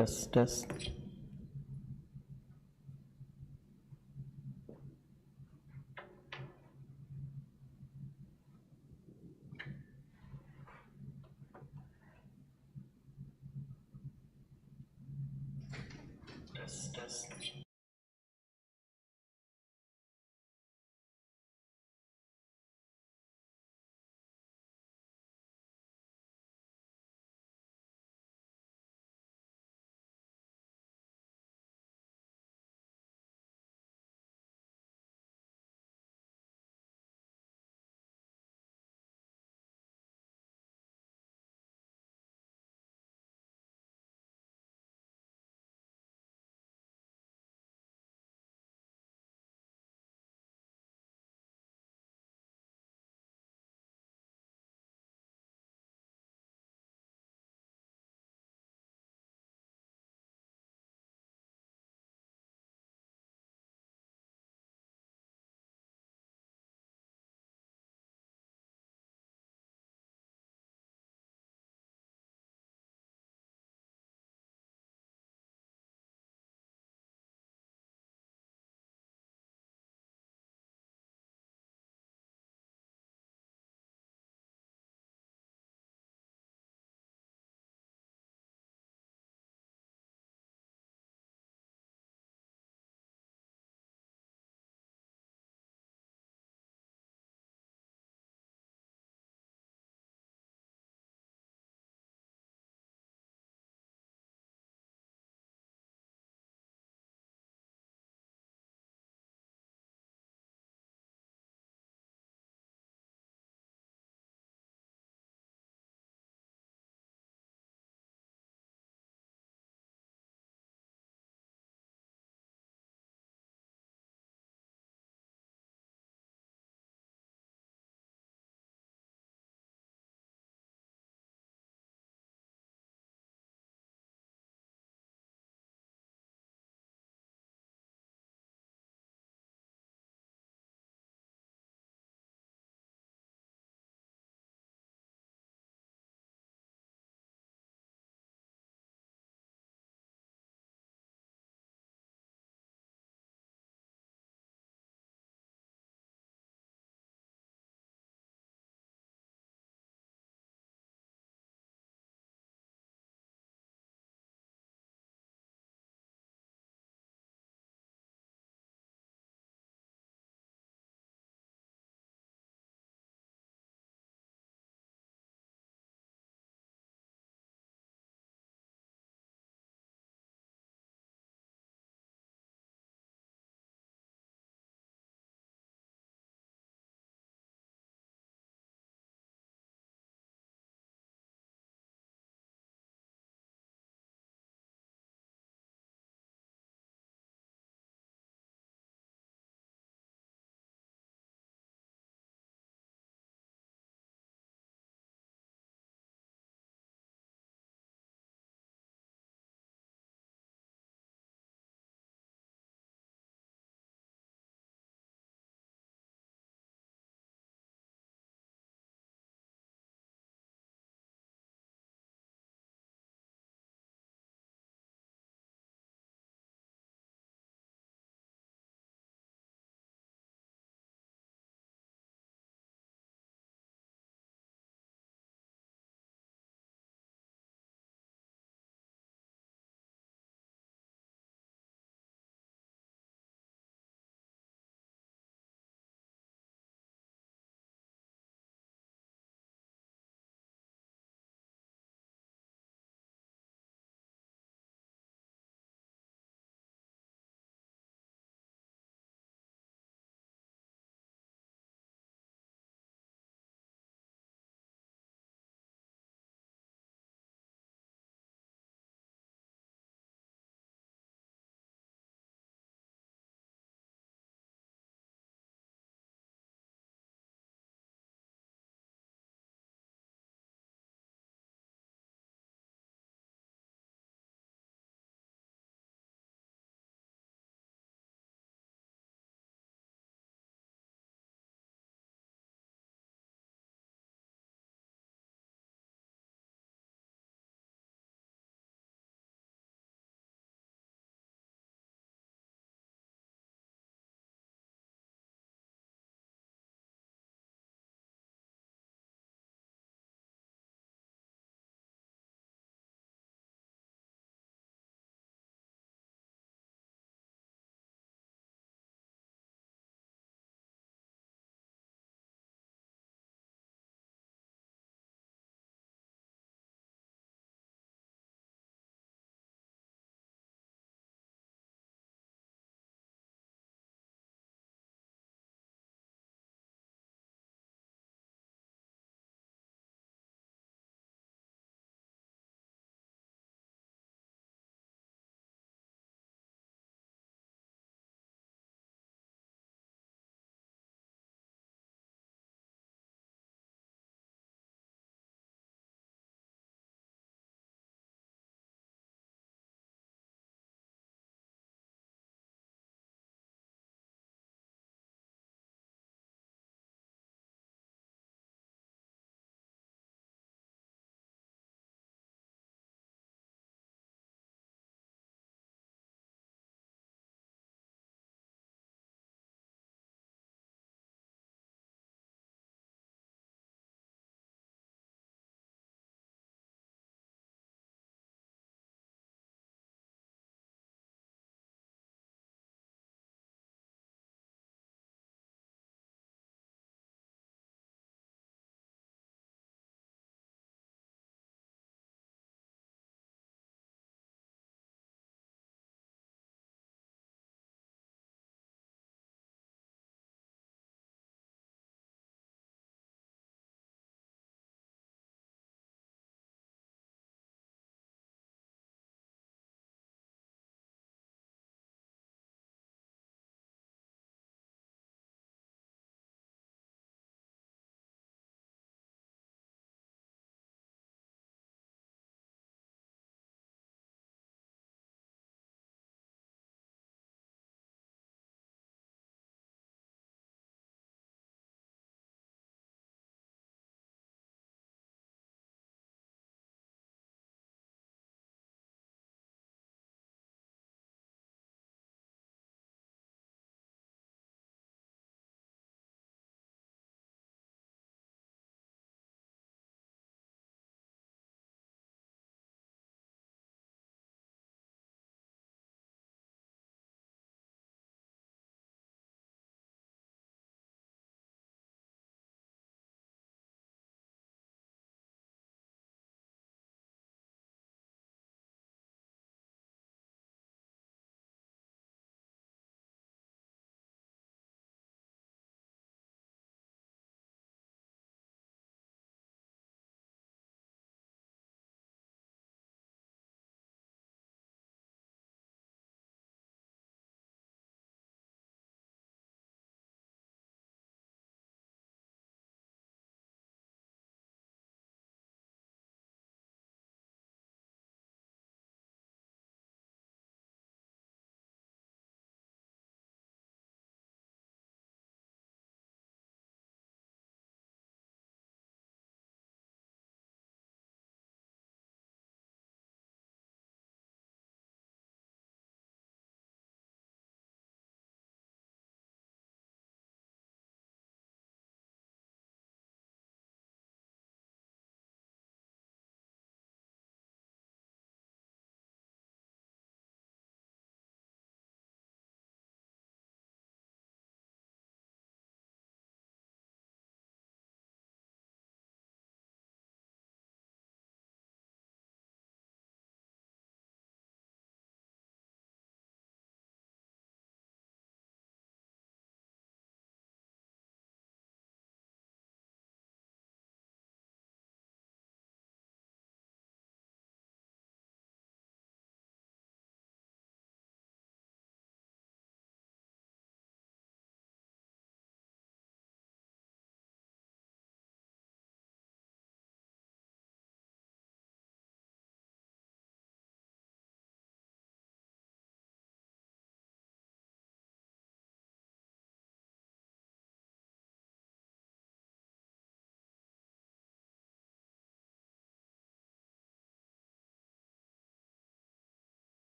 Test, test.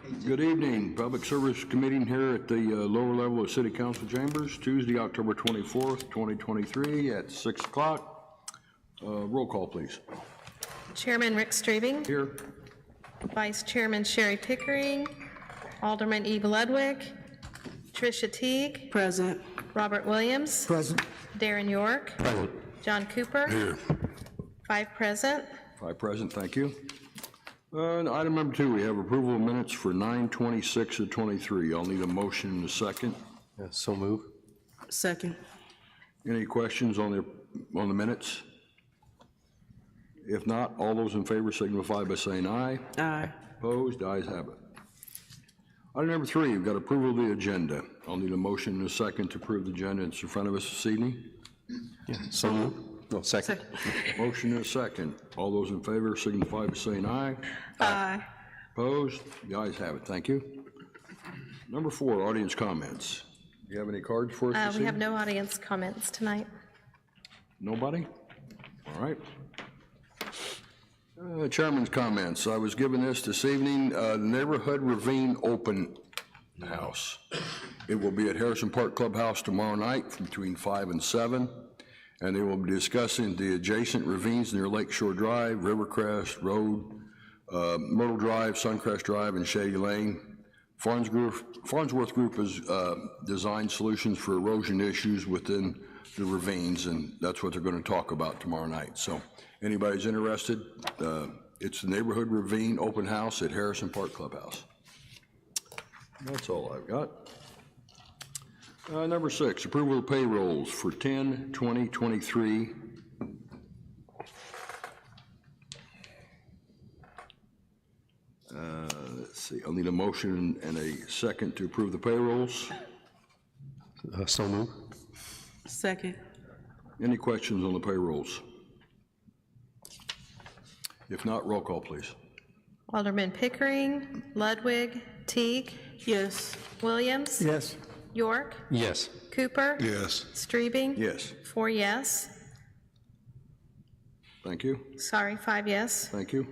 Good evening. Public Service Committee here at the lower level of City Council Chambers, Tuesday, October 24th, 2023 at 6 o'clock. Roll call, please. Chairman Rick Strabing. Here. Vice Chairman Sherry Pickering. Alderman Eve Ludwig. Tricia Teague. Present. Robert Williams. Present. Darren York. Present. John Cooper. Here. 5 present. 5 present, thank you. Item number 2, we have approval of minutes for 9/26 of 23. I'll need a motion in a second. So move. Second. Any questions on the minutes? If not, all those in favor signify by saying aye. Aye. Opposed, ayes have it. Item number 3, we've got approval of the agenda. I'll need a motion in a second to approve the agenda that's in front of us this evening. So move. No, second. Motion in a second. All those in favor signify by saying aye. Aye. Opposed? The ayes have it. Thank you. Number 4, audience comments. Do you have any cards for us this We evening? have no audience comments tonight. Nobody? All right. Chairman's comments. I was given this evening, the Neighborhood Ravine Open House. It will be at Harrison Park Clubhouse tomorrow night from between 5 and 7. And they will be discussing the adjacent ravines near Lakeshore Drive, Rivercrest Road, Myrtle Drive, Suncrest Drive, and Shady Lane. Farnsworth Group has designed solutions for erosion issues within the ravines, and that's what they're going to talk about tomorrow night. So anybody's interested, it's the Neighborhood Ravine Open House at Harrison Park Clubhouse. That's all I've got. Number 6, approval of payrolls for 10/20/23. Let's see, I'll need a motion and a second to approve the payrolls. So move. Second. Any questions on the payrolls? If not, roll call, please. Alderman Pickering. Ludwig. Teague. Yes. Williams. Yes. York. Yes. Cooper. Yes. Strabing. Yes. 4 yes. Thank you. Sorry, 5 yes. Thank you.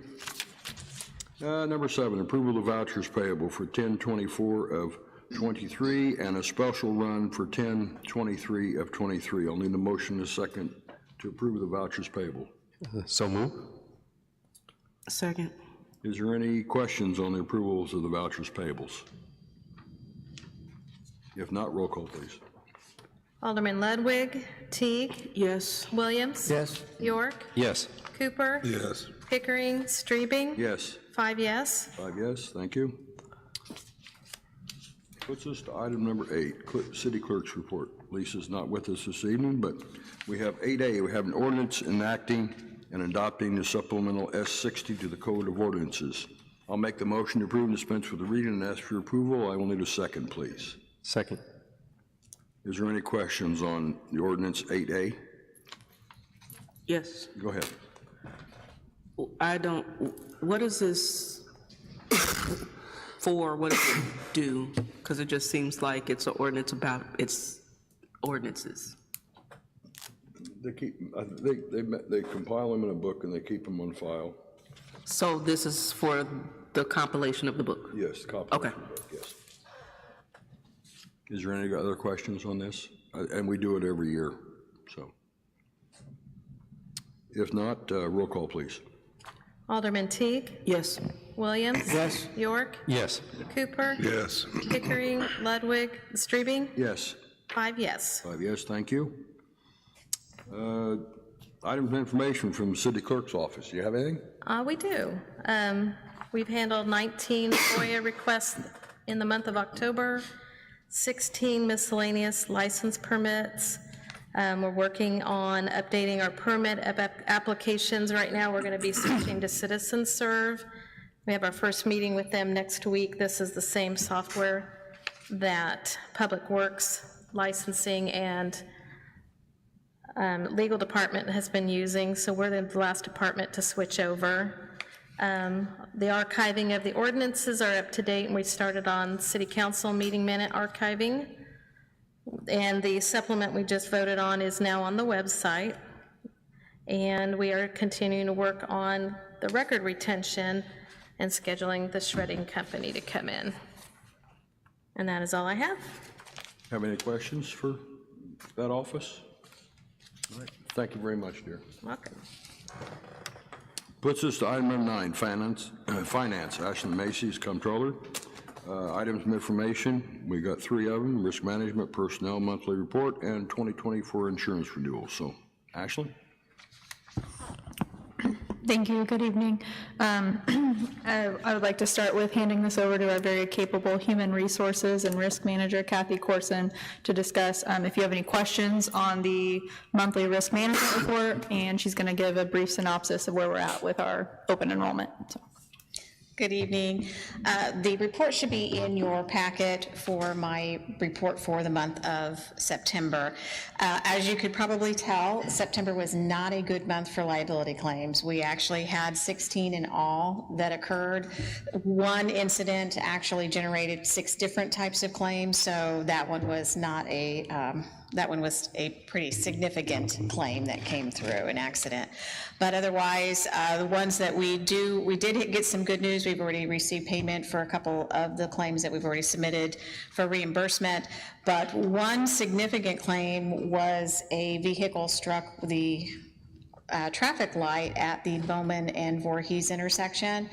Number 7, approval of vouchers payable for 10/24 of 23 and a special run for 10/23 of 23. I'll need a motion in a second to approve the vouchers payable. So move. Second. Is there any questions on the approvals of the vouchers payables? If not, roll call, please. Alderman Ludwig. Teague. Yes. Williams. Yes. York. Yes. Cooper. Yes. Pickering. Strabing. Yes. 5 yes. 5 yes, thank you. Puts us to item number 8, City Clerk's report. Lisa's not with us this evening, but we have 8A. We have an ordinance enacting and adopting the supplemental S60 to the Code of Ordinances. I'll make the motion to approve and dispense with the reading and ask for approval. I will need a second, please. Second. Is there any questions on the ordinance 8A? Yes. Go ahead. What is this for? What does it do? Because it just seems like it's an ordinance about its ordinances. They keep, they compile them in a book and they keep them on file. So this is for the compilation of the book? Yes, copy. Okay. Of the book, yes. Is there any other questions on this? And we do it every year, so. If not, roll call, please. Alderman Teague. Yes. Williams. Yes. York. Yes. Cooper. Yes. Pickering. Ludwig. Strabing. Yes. 5 yes. 5 yes, thank you. Items of information from the City Clerk's office. Do you have anything? We do. We've handled 19 FOIA requests in the month of October, 16 miscellaneous license permits. We're working on updating our permit applications. Right now, we're going to be switching to CitizenServe. We have our first meeting with them next week. This is the same software that Public Works Licensing and Legal Department has been using, so we're the last department to switch over. The archiving of the ordinances are up to date, and we started on City Council meeting minute archiving. And the supplement we just voted on is now on the website. And we are continuing to work on the record retention. and scheduling the shredding company to come in. And that is all I have. Have any questions for that office? All right. Thank you very much, dear. Welcome. Puts us to item number 9, finance. Ashley Macy's Comptroller. Items of information, we got 3 of them: risk management, personnel monthly report, and 2024 insurance renewal. So, Ashley? Thank you. Good evening. I would like to start with handing this over to our very capable human resources and risk manager, Kathy Corson, to discuss if you have any questions on the monthly risk management report, and she's going to give a brief synopsis of where we're at with our open enrollment. So. Good evening. The report should be in your packet for my report for the month of September. As you could probably tell, September was not a good month for liability claims. We actually had 16 in all that occurred. One incident actually generated 6 different types of claims, so that one was not a that one was a pretty significant claim that came through, an accident. But otherwise, the ones that we did get some good news. We've already received payment for a couple of the claims that we've already submitted for reimbursement. But one significant claim was a vehicle struck the traffic light at the Bowman and Voorhees intersection.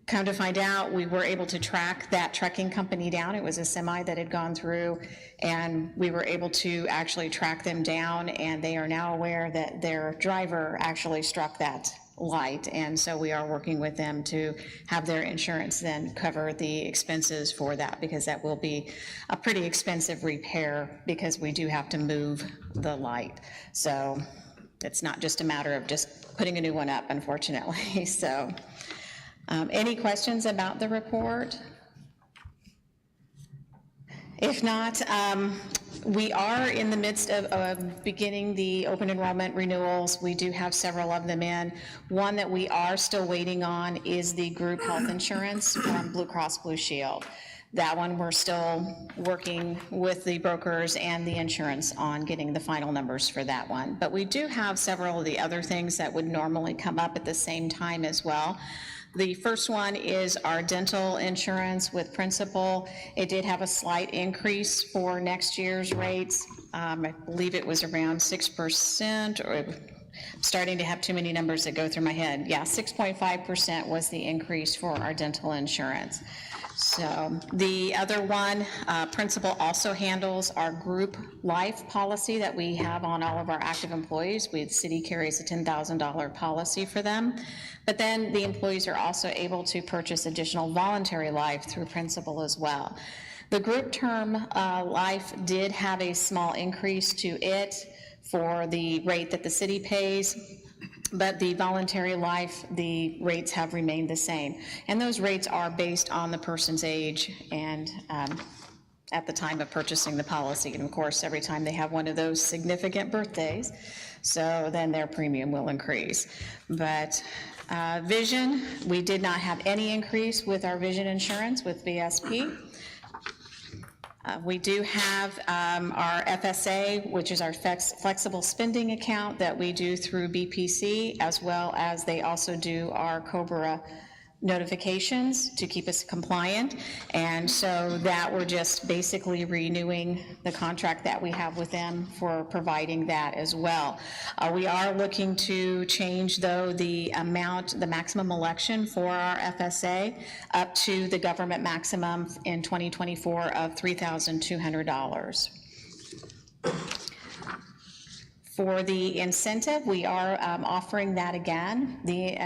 Come to find out, we were able to track that trucking company down. It was a semi that had gone through, and we were able to actually track them down, and they are now aware that their driver actually struck that light, and so we are working with them to have their insurance then cover the expenses for that, because that will be a pretty expensive repair, because we do have to move the light. So it's not just a matter of just putting a new one up, unfortunately. So any questions about the report? If not, we are in the midst of beginning the open enrollment renewals. We do have several of them in. One that we are still waiting on is the group health insurance from Blue Cross Blue Shield. That one, we're still working with the brokers and the insurance on getting the final numbers for that one. But we do have several of the other things that would normally come up at the same time as well. The first one is our dental insurance with Principal. It did have a slight increase for next year's rates. I believe it was around 6%, or I'm starting to have too many numbers that go through my head. Yeah, 6.5% was the increase for our dental insurance. So the other one, Principal also handles our group life policy that we have on all of our active employees. The city carries a $10,000 policy for them. But then the employees are also able to purchase additional voluntary life through Principal as well. The group term life did have a small increase to it for the rate that the city pays, but the voluntary life, the rates have remained the same. And those rates are based on the person's age and at the time of purchasing the policy. And of course, every time they have one of those significant birthdays, so then their premium will increase. But vision, we did not have any increase with our vision insurance with VSP. We do have our FSA, which is our flexible spending account that we do through BPC, as well as they also do our COBRA notifications to keep us compliant. And so that we're just basically renewing the contract that we have with them for providing that as well. We are looking to change, though, the maximum election for our FSA up to the government maximum in 2024 of $3,200. For the incentive, we are offering that again. The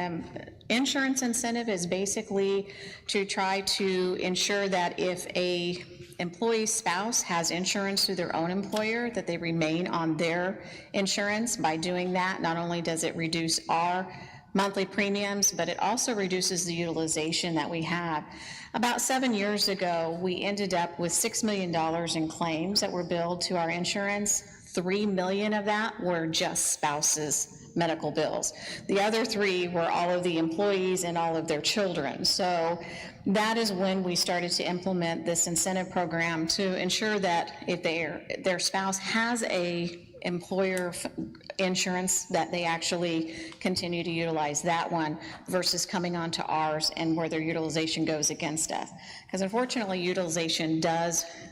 insurance incentive is basically to try to ensure that if a employee's spouse has insurance through their own employer, that they remain on their insurance. By doing that, not only does it reduce our monthly premiums, but it also reduces the utilization that we have. About 7 years ago, we ended up with $6 million in claims that were billed to our insurance. 3 million of that were just spouses' medical bills. The other 3 were all of the employees and all of their children. So that is when we started to implement this incentive program to ensure that if their spouse has a employer insurance, that they actually continue to utilize that one versus coming onto ours and where their utilization goes against us. Because unfortunately, utilization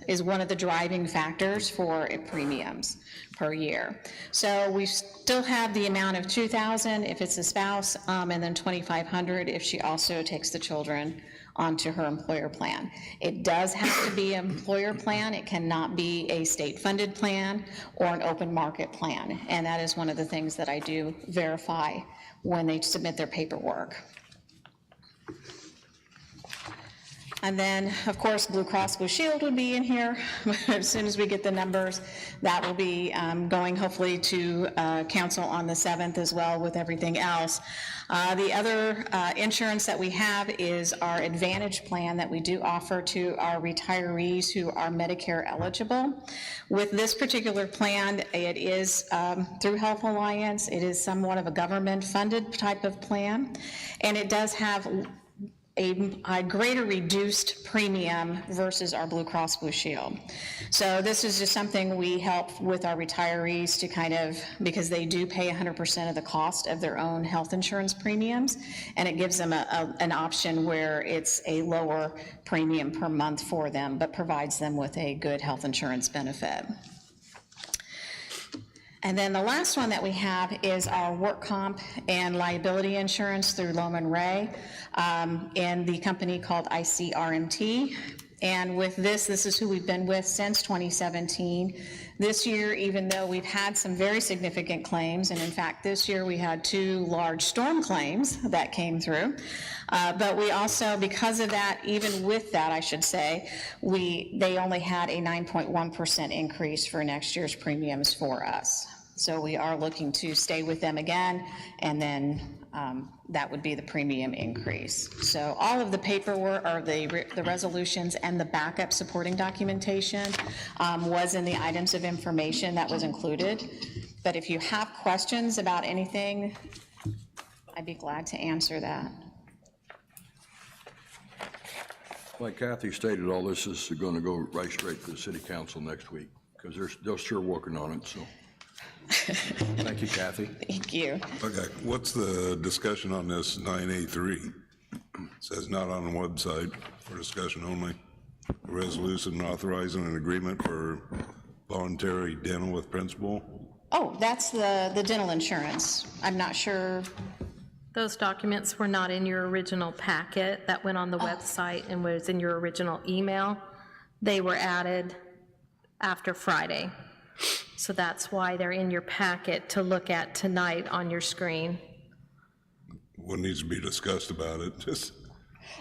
is one of the driving factors for premiums per year. So we still have the amount of $2,000 if it's a spouse, and then $2,500 if she also takes the children onto her employer plan. It does have to be an employer plan. It cannot be a state-funded plan or an open market plan. And that is one of the things that I do verify when they submit their paperwork. And then, of course, Blue Cross Blue Shield would be in here. As soon as we get the numbers, that will be going hopefully to council on the 7th as well with everything else. The other insurance that we have is our Advantage plan that we do offer to our retirees who are Medicare eligible. With this particular plan, it is through Health Alliance. It is somewhat of a government-funded type of plan, and it does have a greater reduced premium versus our Blue Cross Blue Shield. So this is just something we help with our retirees to kind of, because they do pay 100% of the cost of their own health insurance premiums, and it gives them an option where it's a lower premium per month for them, but provides them with a good health insurance benefit. And then the last one that we have is our work comp and liability insurance through Lohman Ray and the company called ICRMT. And with this is who we've been with since 2017. This year, even though we've had some very significant claims, and in fact, this year we had 2 large storm claims that came through, but we also, because of that, even with that, I should say, they only had a 9.1% increase for next year's premiums for us. So we are looking to stay with them again, and then that would be the premium increase. So all of the paperwork, or the resolutions and the backup supporting documentation was in the items of information that was included. But if you have questions about anything, I'd be glad to answer that. Like Kathy stated, all this is going to go right straight to the city council next week, because they're still working on it, so. Thank you, Kathy. Thank you. Okay, what's the discussion on this 9A3? It says not on the website, for discussion only. A resolution authorizing an agreement for voluntary dental with principal. Oh, that's the dental insurance. I'm not sure. Those documents were not in your original packet that went on the website and was in your original email. They were added after Friday. So that's why they're in your packet to look at tonight on your screen. What needs to be discussed about it?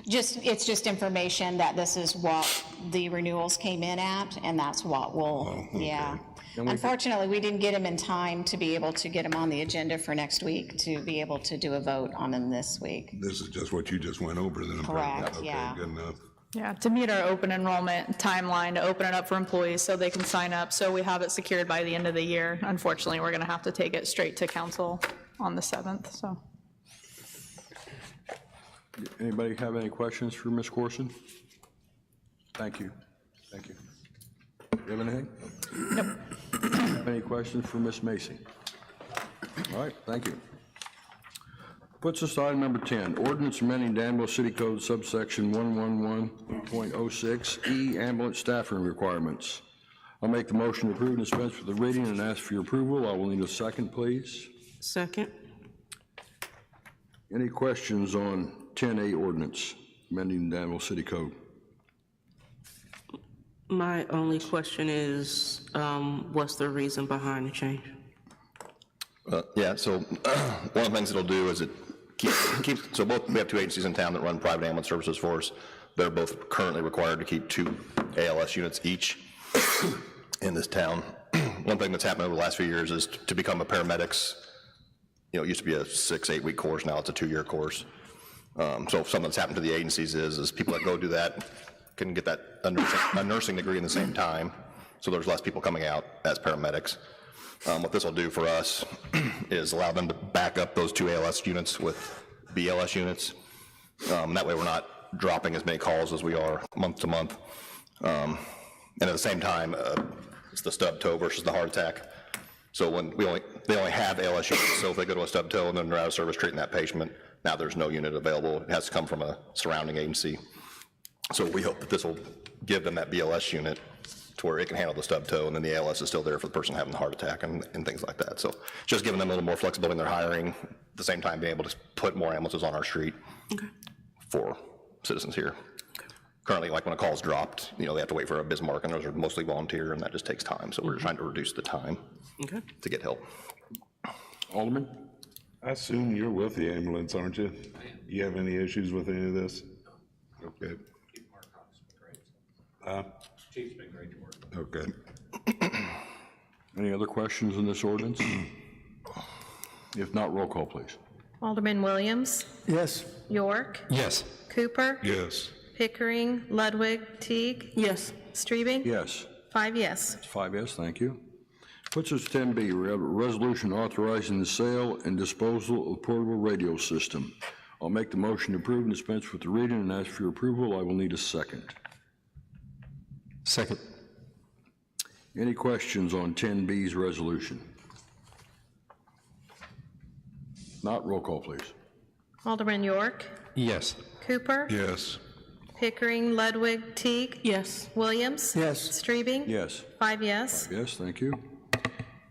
It's just information that this is what the renewals came in at, and that's what we'll, yeah. Unfortunately, we didn't get them in time to be able to get them on the agenda for next week, to be able to do a vote on them this week. This is just what you just went over then. Correct, okay, yeah. Good enough. Yeah, to meet our open enrollment timeline, to open it up for employees so they can sign up, so we have it secured by the end of the year. Unfortunately, we're going to have to take it straight to council on the 7th, so. Anybody have any questions for Ms. Corson? Thank you. Thank you. You have anything? Nope. Have any questions for Ms. Macy? All right, thank you. Puts us to item number 10, ordinance amending Danville City Code subsection 111.06E, ambulance staffing requirements. I'll make the motion to approve and dispense with the reading and ask for your approval. I will need a second, please. Second. Any questions on 10A ordinance amending Danville City Code? My only question is, what's the reason behind the change? Yeah, so one of the things it'll do is it keeps, so both, we have 2 agencies in town that run private ambulance services for us. They're both currently required to keep 2 ALS units each in this town. One thing that's happened over the last few years is to become a paramedics, it used to be a 6-8 week course, now it's a 2-year course. So something that's happened to the agencies is people that go do that can get that a nursing degree in the same time, so there's less people coming out as paramedics. What this will do for us is allow them to back up those 2 ALS units with BLS units. That way we're not dropping as many calls as we are month to month. And at the same time, it's the stub toe versus the heart attack. So when they only have ALS units, so if they go to a stub toe and then they're out of service treating that patient, now there's no unit available. It has to come from a surrounding agency. So we hope that this will give them that BLS unit to where it can handle the stub toe, and then the ALS is still there for the person having the heart attack and things like that. So just giving them a little more flexibility in their hiring, at the same time being able to put more ambulances on our street for citizens here. Currently, like when a call's dropped, they have to wait for a Bismarck, and those are mostly volunteer, and that just takes time. So we're trying to reduce the time to get help. Alderman? I assume you're with the ambulance, aren't you? You have any issues with any of this? Okay. Chief's been great to work with. Okay. Any other questions on this ordinance? If not, roll call, please. Alderman Williams. Yes. York. Yes. Cooper. Yes. Pickering, Ludwig, Teague. Yes. Strebing. Yes. 5 yes. 5 yes, thank you. Puts us 10B, we have a resolution authorizing the sale and disposal of portable radio system. I'll make the motion to approve and dispense with the reading and ask for your approval. I will need a second. Second. Any questions on 10B's resolution? Not, roll call, please. Alderman York. Yes. Cooper. Yes. Pickering, Ludwig, Teague. Yes. Williams. Yes. Strebing. Yes. 5 yes. Yes, thank you.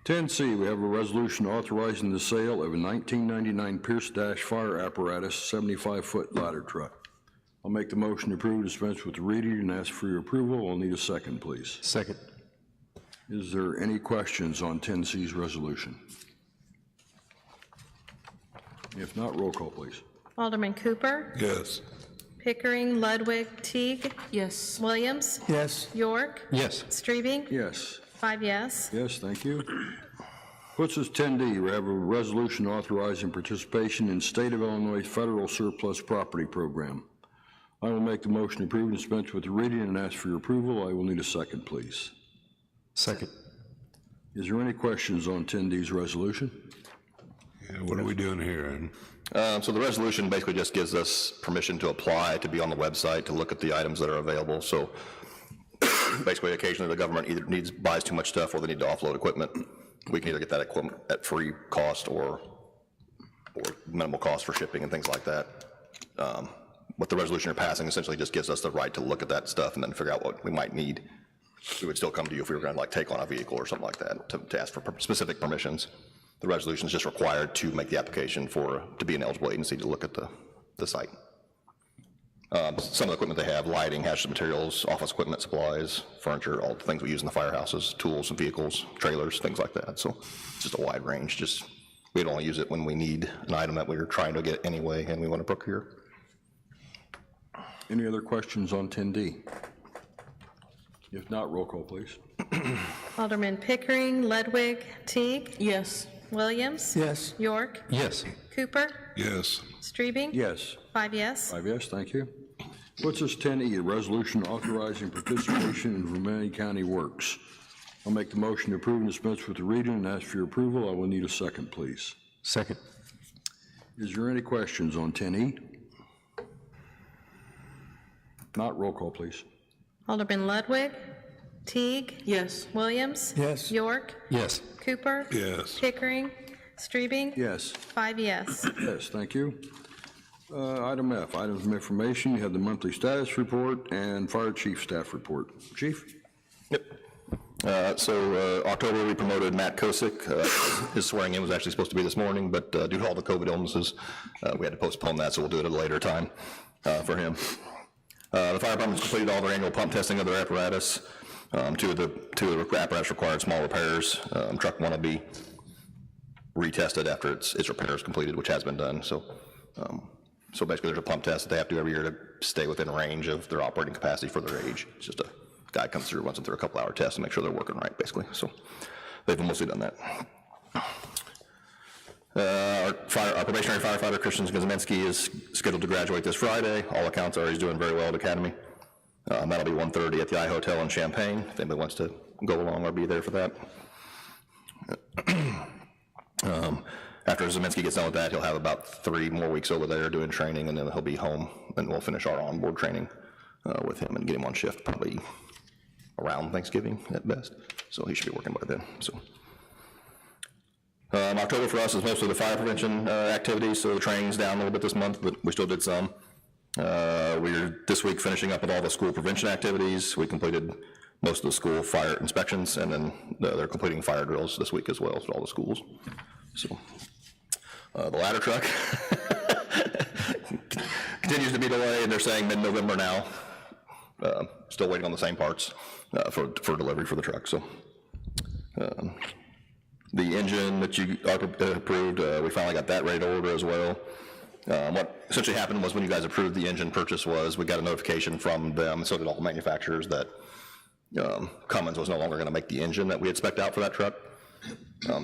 10C, we have a resolution authorizing the sale of a 1999 Pierce Dash fire apparatus 75-foot ladder truck. I'll make the motion to approve, dispense with the reading, and ask for your approval. I'll need a second, please. Second. Is there any questions on 10C's resolution? If not, roll call, please. Alderman Cooper. Yes. Pickering, Ludwig, Teague. Yes. Williams. Yes. York. Yes. Strebing. Yes. 5 yes. Yes, thank you. Puts us 10D, we have a resolution authorizing participation in State of Illinois Federal Surplus Property Program. I will make the motion to approve and dispense with the reading and ask for your approval. I will need a second, please. Second. Is there any questions on 10D's resolution? Yeah, what are we doing here, Aaron? So the resolution basically just gives us permission to apply, to be on the website, to look at the items that are available. So basically, occasionally the government either buys too much stuff or they need to offload equipment. We can either get that equipment at free cost or minimal cost for shipping and things like that. What the resolution you're passing essentially just gives us the right to look at that stuff and then figure out what we might need. We would still come to you if we were going to take on a vehicle or something like that to ask for specific permissions. The resolution is just required to make the application to be an eligible agency to look at the site. Some of the equipment they have, lighting, hazardous materials, office equipment, supplies, furniture, all the things we use in the firehouses, tools and vehicles, trailers, things like that. So it's just a wide range. We'd only use it when we need an item that we're trying to get anyway and we want to procure. Any other questions on 10D? If not, roll call, please. Alderman Pickering, Ludwig, Teague. Yes. Williams. Yes. York. Yes. Cooper. Yes. Strebing. Yes. 5 yes. 5 yes, thank you. Puts us 10E, a resolution authorizing participation in Vermillion County Works. I'll make the motion to approve and dispense with the reading and ask for your approval. I will need a second, please. Second. Is there any questions on 10E? Not, roll call, please. Alderman Ludwig, Teague. Yes. Williams. Yes. York. Yes. Cooper. Yes. Pickering. Strebing. Yes. 5 yes. Yes, thank you. Item F, items of information, you have the monthly status report and fire chief staff report. Chief? Yep. October, we promoted Matt Kosick. His swearing in was actually supposed to be this morning, but due to all the COVID illnesses, we had to postpone that, so we'll do it at a later time for him. The fire department's completed all their annual pump testing of their apparatus. Two of the apparatus required small repairs. Truck 1 will be retested after its repair is completed, which has been done. So basically, there's a pump test that they have to do every year to stay within range of their operating capacity for their age. It's just a guy comes through, runs them through a couple-hour test to make sure they're working right, basically. So they've mostly done that. Our probationary firefighter, Christian Guzminski, is scheduled to graduate this Friday. All accounts are he's doing very well at Academy. That'll be 1:30 at the I Hotel in Champaign, if anybody wants to go along or be there for that. After Zeminski gets done with that, he'll have about 3 more weeks over there doing training, and then he'll be home, and we'll finish our onboard training with him and get him on shift probably around Thanksgiving at best. So he should be working by then. So October for us is mostly the fire prevention activities, so the training's down a little bit this month, but we still did some. We're this week finishing up with all the school prevention activities. We completed most of the school fire inspections, and then they're completing fire drills this week as well for all the schools. So the ladder truck continues to be delayed, and they're saying mid-November now. Still waiting on the same parts for delivery for the truck, so. The engine that you approved, we finally got that ready to order as well. What essentially happened was when you guys approved the engine purchase was we got a notification from them, so did all manufacturers, that Cummins was no longer going to make the engine that we had spec'd out for that truck.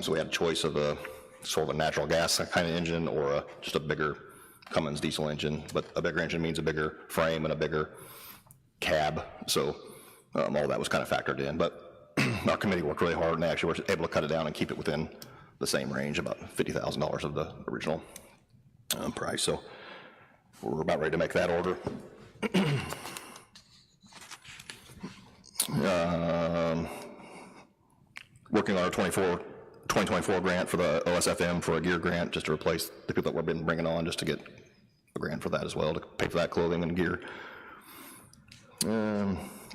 So we had a choice of a sort of a natural gas kind of engine or just a bigger Cummins diesel engine, but a bigger engine means a bigger frame and a bigger cab, so all that was kind of factored in. But our committee worked really hard, and they actually were able to cut it down and keep it within the same range, about $50,000 of the original price. So we're about ready to make that order. Working on our 2024 grant for the OSFM for a gear grant, just to replace the people that we've been bringing on, just to get a grant for that as well, to pay for that clothing and gear.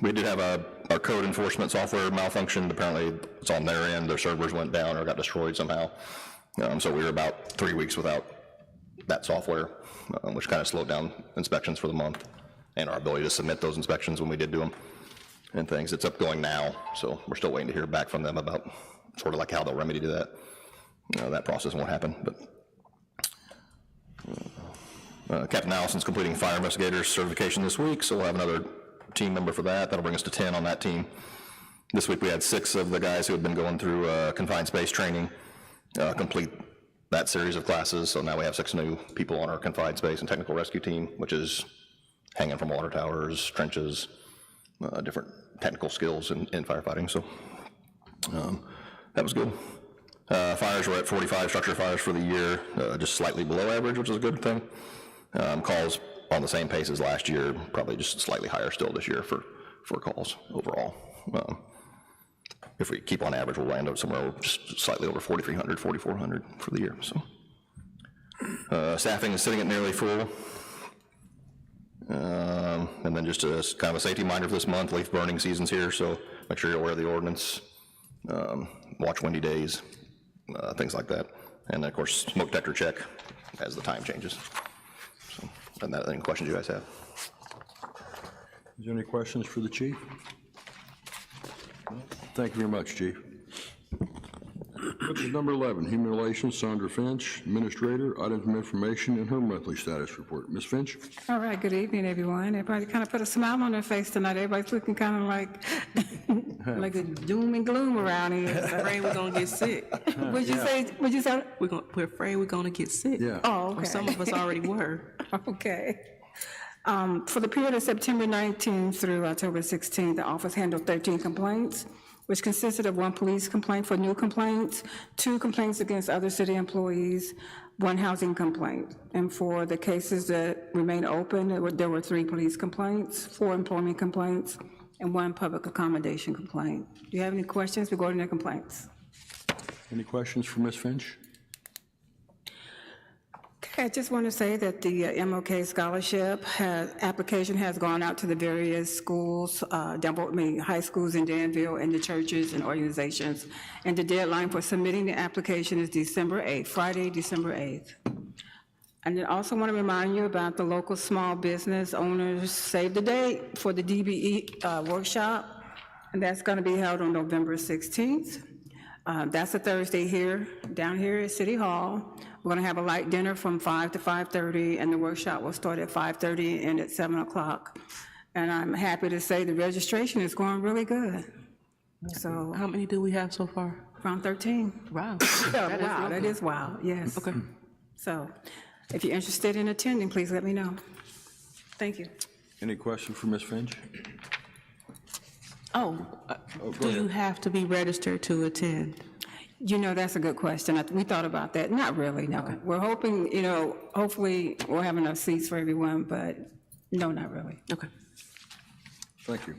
We did have our code enforcement software malfunctioned. Apparently, it's on their end. Their servers went down or got destroyed somehow. So we were about 3 weeks without that software, which kind of slowed down inspections for the month and our ability to submit those inspections when we did do them and things. It's up going now, so we're still waiting to hear back from them about sort of like how they'll remedy that. That process won't happen, but Captain Allison's completing fire investigator certification this week, so we'll have another team member for that. That'll bring us to 10 on that team. This week we had 6 of the guys who had been going through confined space training complete that series of classes, so now we have 6 new people on our confined space and technical rescue team, which is hanging from water towers, trenches, different technical skills in firefighting, so that was good. Fires were at 45 structure fires for the year, just slightly below average, which is a good thing. Calls on the same pace as last year, probably just slightly higher still this year for calls overall. If we keep on average, we'll land up somewhere just slightly over 4,300, 4,400 for the year. So staffing is sitting at nearly full. And then just a kind of a safety reminder for this month, leaf burning season's here, so make sure you're aware of the ordinance. Watch windy days, things like that. And of course, smoke detector check as the time changes. So, and that, any questions you guys have? Is there any questions for the chief? Thank you very much, Chief. This is number 11, Human Relations, Sandra Finch, Administrator, items of information, and her monthly status report. Ms. Finch? All right, good evening, everyone. Everybody kind of put a smile on their face tonight. Everybody's looking kind of like a doom and gloom around here. Afraid we're gonna get sick. What'd you say? What'd you say? We're afraid we're gonna get sick. Yeah. Oh, Or okay. some of us already were. Okay. For the period of September 19th through October 16th, the office handled 13 complaints, which consisted of 1 police complaint for new complaints, 2 complaints against other city employees, 1 housing complaint. And for the cases that remain open, there were 3 police complaints, 4 employment complaints, and 1 public accommodation complaint. Do you have any questions regarding the complaints? Any questions for Ms. Finch? Okay, I just want to say that the MLK Scholarship application has gone out to the various schools, high schools in Danville, and the churches and organizations. And the deadline for submitting the application is December 8th, Friday, December 8th. And I also want to remind you about the local small business owners save the date for the DBE workshop, and that's going to be held on November 16th. That's a Thursday down here at City Hall. We're going to have a light dinner from 5 to 5:30, and the workshop will start at 5:30 and end at 7 o'clock. And I'm happy to say the registration is going really good. So How many do we have so far? around 13. Wow. That is wild, yes. Okay. So if you're interested in attending, please let me know. Thank you. Any question for Ms. Finch? Oh, go do you have to be registered to attend? You know, that's a good question. We thought about that. Not really, no. We're hoping, hopefully we'll have enough seats for everyone, but no, not really. Okay. Thank you.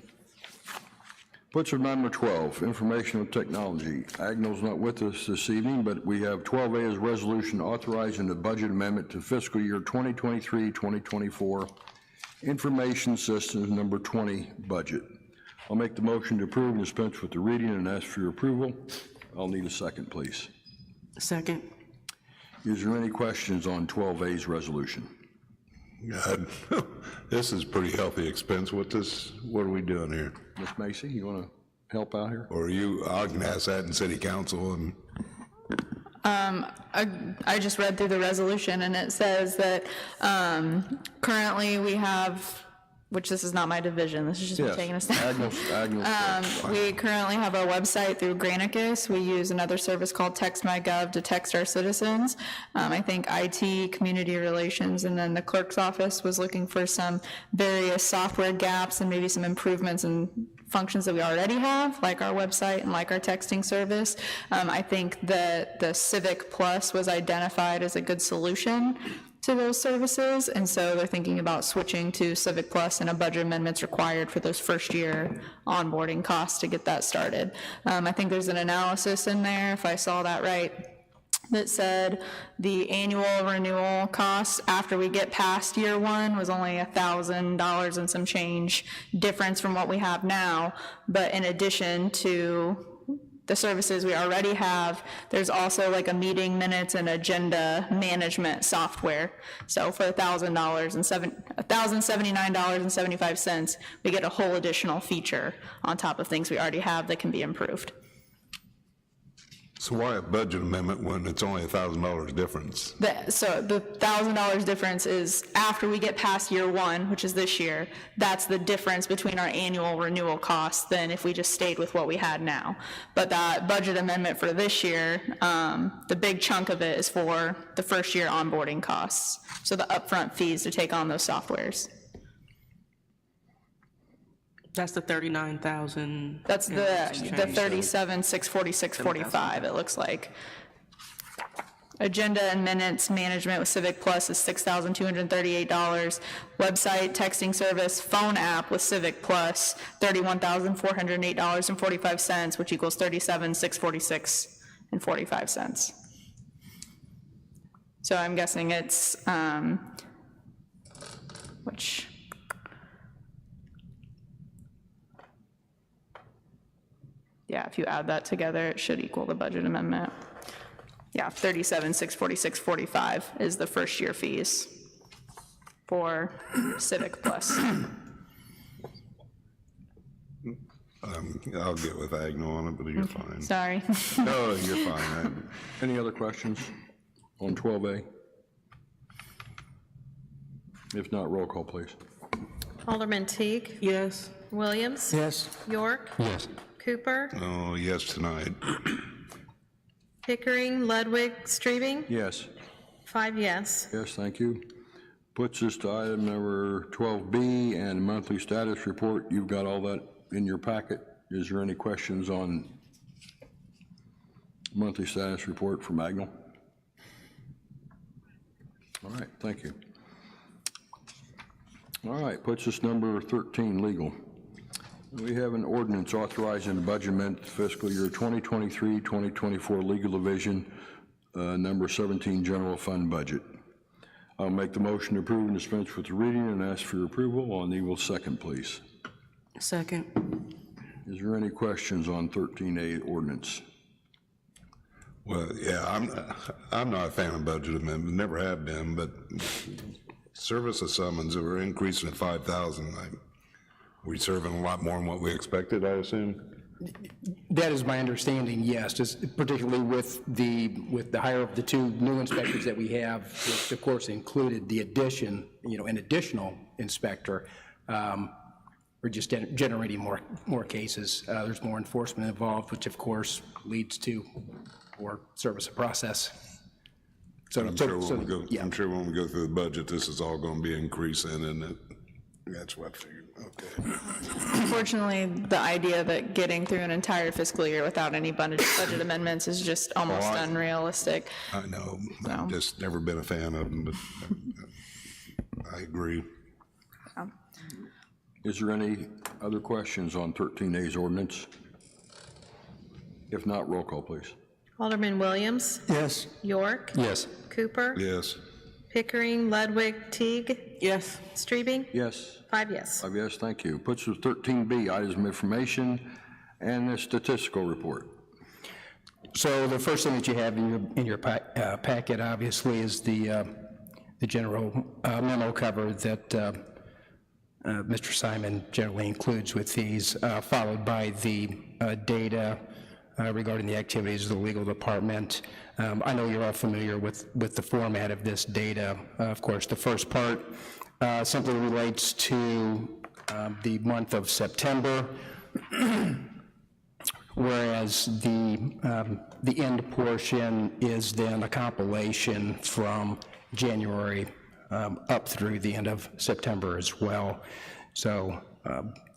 Puts of number 12, informational technology. Agnell's not with us this evening, but we have 12A as resolution authorizing the budget amendment to fiscal year 2023-2024 information systems number 20 budget. I'll make the motion to approve and dispense with the reading and ask for your approval. I'll need a second, please. Second. Is there any questions on 12A's resolution? God, this is pretty healthy expense. What are we doing here? Ms. Macy, you want to help out here? Or I can ask that in city council and, I just read through the resolution, and it says that currently we have, which this is not my division, this is just me Yes. taking a step. Agnell's. We currently have a website through Granicus. We use another service called TextMyGov to text our citizens. I think IT, community relations, and then the clerk's office was looking for some various software gaps and maybe some improvements and functions that we already have, like our website and like our texting service. I think that the Civic Plus was identified as a good solution to those services, and so they're thinking about switching to Civic Plus, and a budget amendment's required for those first year onboarding costs to get that started. I think there's an analysis in there, if I saw that right, that said the annual renewal cost after we get past year one was only $1,000 and some change difference from what we have now. But in addition to the services we already have, there's also like a meeting minutes and agenda management software. So for $1,079.75, we get a whole additional feature on top of things we already have that can be improved. so why a budget amendment when it's only $1,000 difference? So the $1,000 difference is after we get past year one, which is this year, that's the difference between our annual renewal costs than if we just stayed with what we had now. But that budget amendment for this year, the big chunk of it is for the first year onboarding costs. So the upfront fees to take on those softwares. That's the 39,000. That's the 37,646.45, it looks like. Agenda and minutes management with Civic Plus is $6,238. Website, texting service, phone app with Civic Plus, $31,408.45, which equals $37,646.45. So I'm guessing it's, yeah, if you add that together, it should equal the budget amendment. Yeah, $37,646.45 is the first year fees for Civic Plus. I'll get with Agnell on it, but you're fine. Sorry. No, you're fine. Any other questions on 12A? If not, roll call, please. Alderman Teague, Yes. Williams. Yes. York. Yes. Cooper, Oh, yes tonight. Pickering, Ludwig, Strebing. Yes. 5 yes. Yes, thank you. Puts us to item number 12B and monthly status report. You've got all that in your packet. Is there any questions on monthly status report from Agnell? All right, thank you. All right, puts us number 13, legal. We have an ordinance authorizing the budget amendment fiscal year 2023-2024 legal division, number 17, general fund budget. I'll make the motion to approve and dispense with the reading and ask for your approval. I'll need a second, please. Second. Is there any questions on 13A ordinance? Well, yeah, I'm not a fan of budget amendment, never have been, but service of summons, we're increasing to 5,000. We serving a lot more than what we expected, I assume? That is my understanding, yes, just particularly with the hire of the 2 new inspectors that we have, which of course included the addition, an additional inspector. We're just generating more cases. There's more enforcement involved, which of course leads to more service of process. So I'm sure when we go through the budget, this is all going to be increasing, and that's what I figured. Okay. Unfortunately, the idea that getting through an entire fiscal year without any budget amendments is just almost unrealistic. I know. I've just never been a fan of them, but I agree. Is there any other questions on 13A's ordinance? If not, roll call, please. Alderman Williams. Yes. York. Yes. Cooper. Yes. Pickering, Ludwig, Teague. Yes. Strebing. Yes. 5 yes. 5 yes, thank you. Puts us 13B, items of information and the statistical report. So the first thing that you have in your packet, obviously, is the general memo cover that Mr. Simon generally includes with these, followed by the data regarding the activities of the legal department. I know you're all familiar with the format of this data. Of course, the first part simply relates to the month of September, whereas the end portion is then a compilation from January up through the end of September as well. So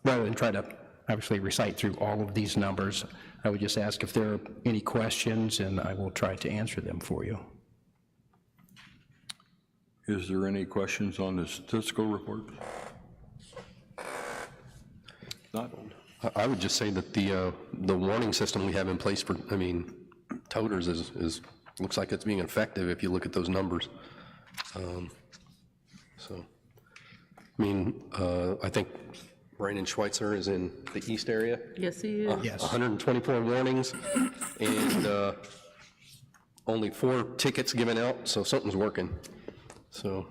rather than try to obviously recite through all of these numbers, I would just ask if there are any questions, and I will try to answer them for you. Is there any questions on the statistical report? Not? I would just say that the warning system we have in place for, toters is looks like it's being effective if you look at those numbers. I think Brandon Schweitzer is in the east area. Yes, he is. Yes. 124 warnings and only 4 tickets given out, so something's working. So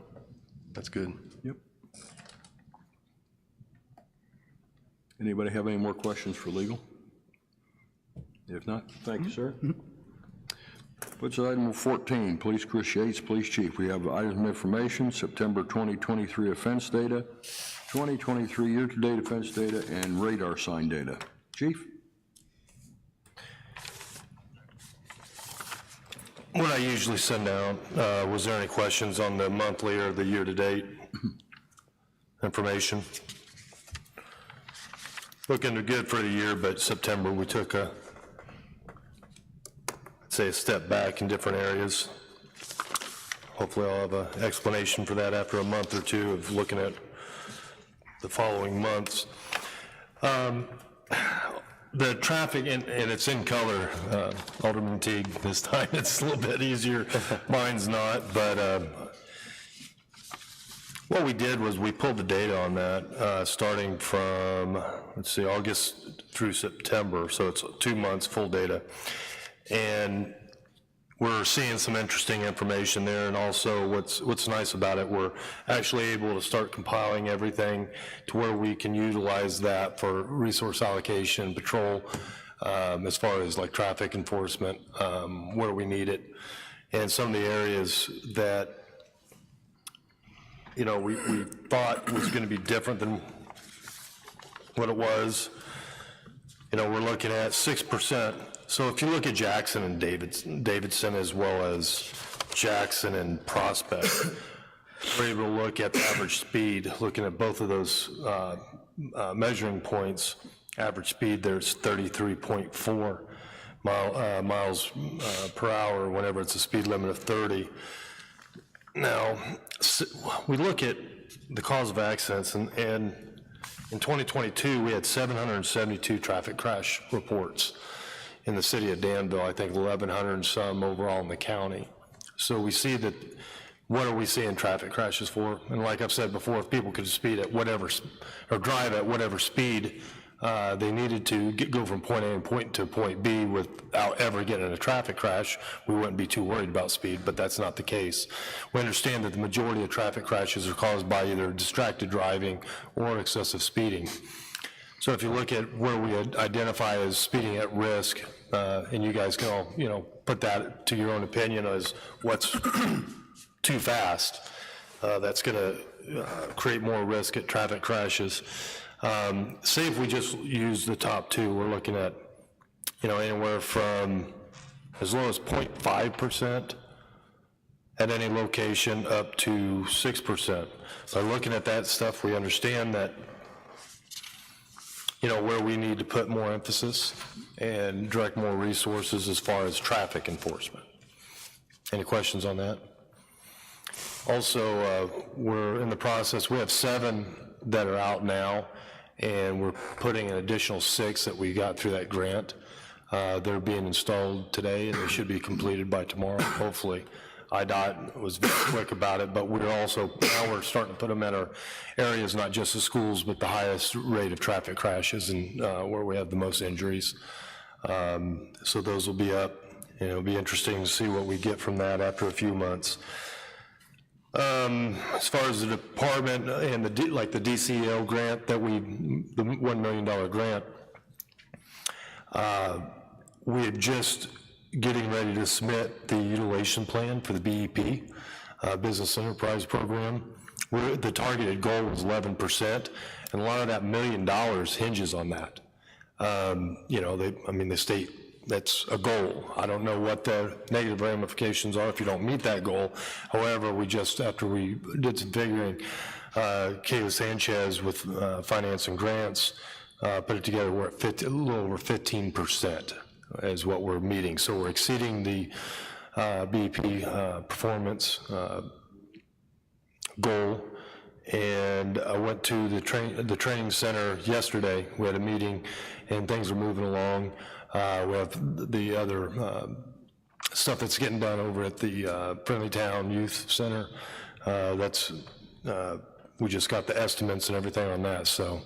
that's good. Yep. Anybody have any more questions for legal? If not, thank you, sir. What's item 14, Police Chris Yates, Police Chief. We have items of information, September 2023 offense data, 2023 year-to-date offense data, and radar sign data. Chief? What I usually send out, was there any questions on the monthly or the year-to-date information? Looking good for the year, but September we took a step back in different areas. Hopefully I'll have an explanation for that after a month or two of looking at the following months. The traffic, and it's in color, Alderman Teague this time, it's a little bit easier, mine's not, but what we did was we pulled the data on that, starting from, August through September, so it's 2 months full data. And we're seeing some interesting information there, and also what's nice about it, we're actually able to start compiling everything to where we can utilize that for resource allocation, patrol, as far as like traffic enforcement, where we need it. And some of the areas that, we thought was gonna be different than what it was, we're looking at 6%. So if you look at Jackson and Davidson as well as Jackson and Prospect, we're able to look at the average speed, looking at both of those measuring points. Average speed there's 33.4 miles per hour whenever it's a speed limit of 30. Now, we look at the cause of accidents, and in 2022, we had 772 traffic crash reports in the city of Danville. I think 1,100 and some overall in the county. So we see that, what are we seeing traffic crashes for? And like I've said before, if people could speed at whatever, or drive at whatever speed they needed to go from point A to point B without ever getting in a traffic crash, we wouldn't be too worried about speed, but that's not the case. We understand that the majority of traffic crashes are caused by either distracted driving or excessive speeding. So if you look at where we identify as speeding at risk, and you guys can all, put that to your own opinion as what's too fast, that's gonna create more risk at traffic crashes. Say if we just use the top 2, we're looking at, anywhere from as low as 0.5% at any location up to 6%. By looking at that stuff, we understand that, where we need to put more emphasis and direct more resources as far as traffic enforcement. Any questions on that? Also, we're in the process, we have 7 that are out now. and we're putting an additional 6 that we got through that grant. They're being installed today, and they should be completed by tomorrow, hopefully. IDOT was very quick about it, but we're also, now we're starting to put them in our areas, not just the schools, but the highest rate of traffic crashes and where we have the most injuries. So those will be up, and it'll be interesting to see what we get from that after a few months. As far as the department and the DCL grant that the $1 million grant, we had just getting ready to submit the utilization plan for the BEP, Business Enterprise Program. The targeted goal was 11%, and a lot of that $1 million hinges on that. The state, that's a goal. I don't know what the negative ramifications are if you don't meet that goal. However, after we did some figuring, Kayla Sanchez with Finance and Grants put it together, we're at a little over 15% is what we're meeting. So we're exceeding the BEP performance goal. And I went to the training center yesterday. We had a meeting, and things are moving along. We have the other stuff that's getting done over at the Friendly Town Youth Center. We just got the estimates and everything on that. So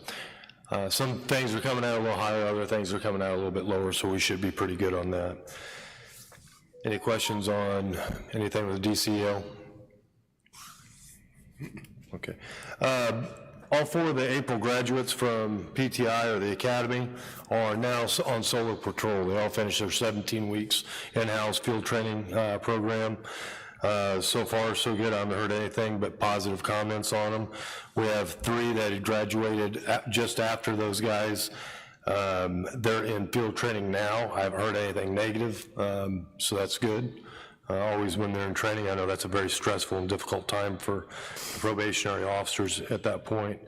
some things are coming out a little higher, other things are coming out a little bit lower, so we should be pretty good on that. Any questions on anything with the DCL? Okay. All 4 of the April graduates from PTI or the Academy are now on Solar Patrol. They all finished their 17 weeks in-house field training program. So far, so good. I haven't heard anything but positive comments on them. We have 3 that had graduated just after those guys. They're in field training now. I haven't heard anything negative, so that's good. Always when they're in training, I know that's a very stressful and difficult time for probationary officers at that point.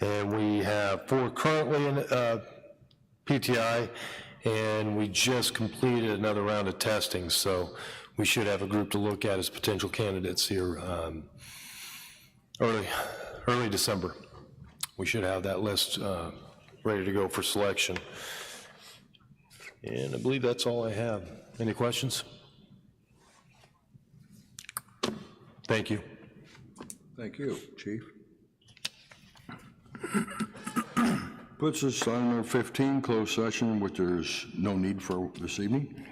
And we have 4 currently in PTI, and we just completed another round of testing, so we should have a group to look at as potential candidates here early December. We should have that list ready to go for selection. And I believe that's all I have. Any questions? Thank you. Thank you, Chief. Puts us on number 15, closed session, which there's no need for this evening.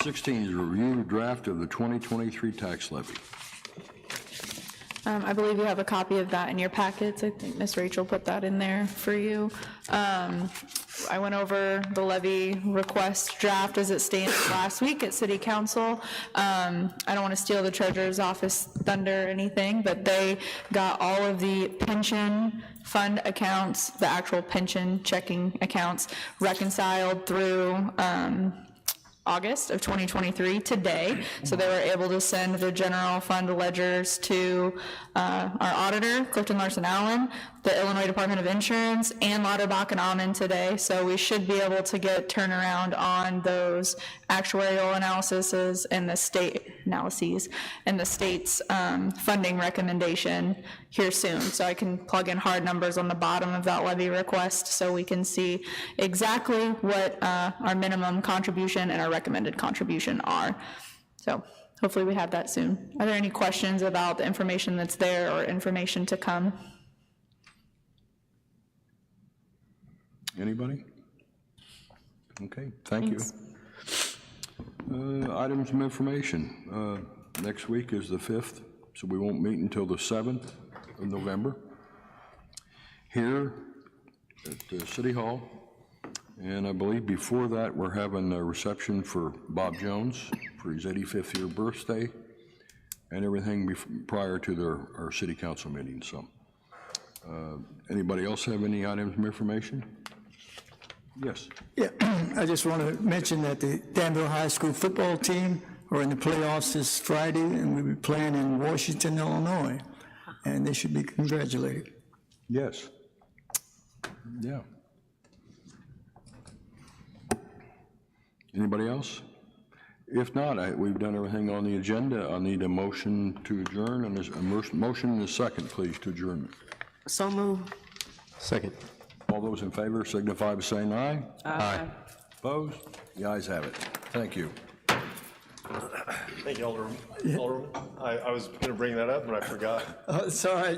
16 is review draft of the 2023 tax levy. I believe you have a copy of that in your packets. I think Ms. Rachel put that in there for you. I went over the levy request draft as it stands last week at City Council. I don't want to steal the Treasurer's Office thunder or anything, but they got all of the pension fund accounts, the actual pension checking accounts, reconciled through August of 2023 today. So they were able to send the general fund ledgers to our auditor, Clifton Larson Allen, the Illinois Department of Insurance, and Lauterbach and Alman today. So we should be able to get turnaround on those actuarial analyses and the state analyses and the state's funding recommendation here soon. So I can plug in hard numbers on the bottom of that levy request so we can see exactly what our minimum contribution and our recommended contribution are. So hopefully we have that soon. Are there any questions about the information that's there or information to come? Anybody? Okay, thank you. Items of information. Next week is the 5th, so we won't meet until the 7th of November here at City Hall. And I believe before that, we're having a reception for Bob Jones for his 85th year birthday and everything prior to our city council meeting. So anybody else have any items of information? Yes. Yeah, I just want to mention that the Danville High School football team are in the playoffs this Friday, and we'll be playing in Washington, Illinois, and they should be congratulated. Yes. Yeah. Anybody else? If not, we've done everything on the agenda. I'll need a motion to adjourn, and there's a motion and a second, please, to adjourn. So move. Second. All those in favor signify by saying aye. Aye. Opposed? The ayes have it. Thank you. Thank you, Alderman. I was going to bring that up, but I forgot. It's all right.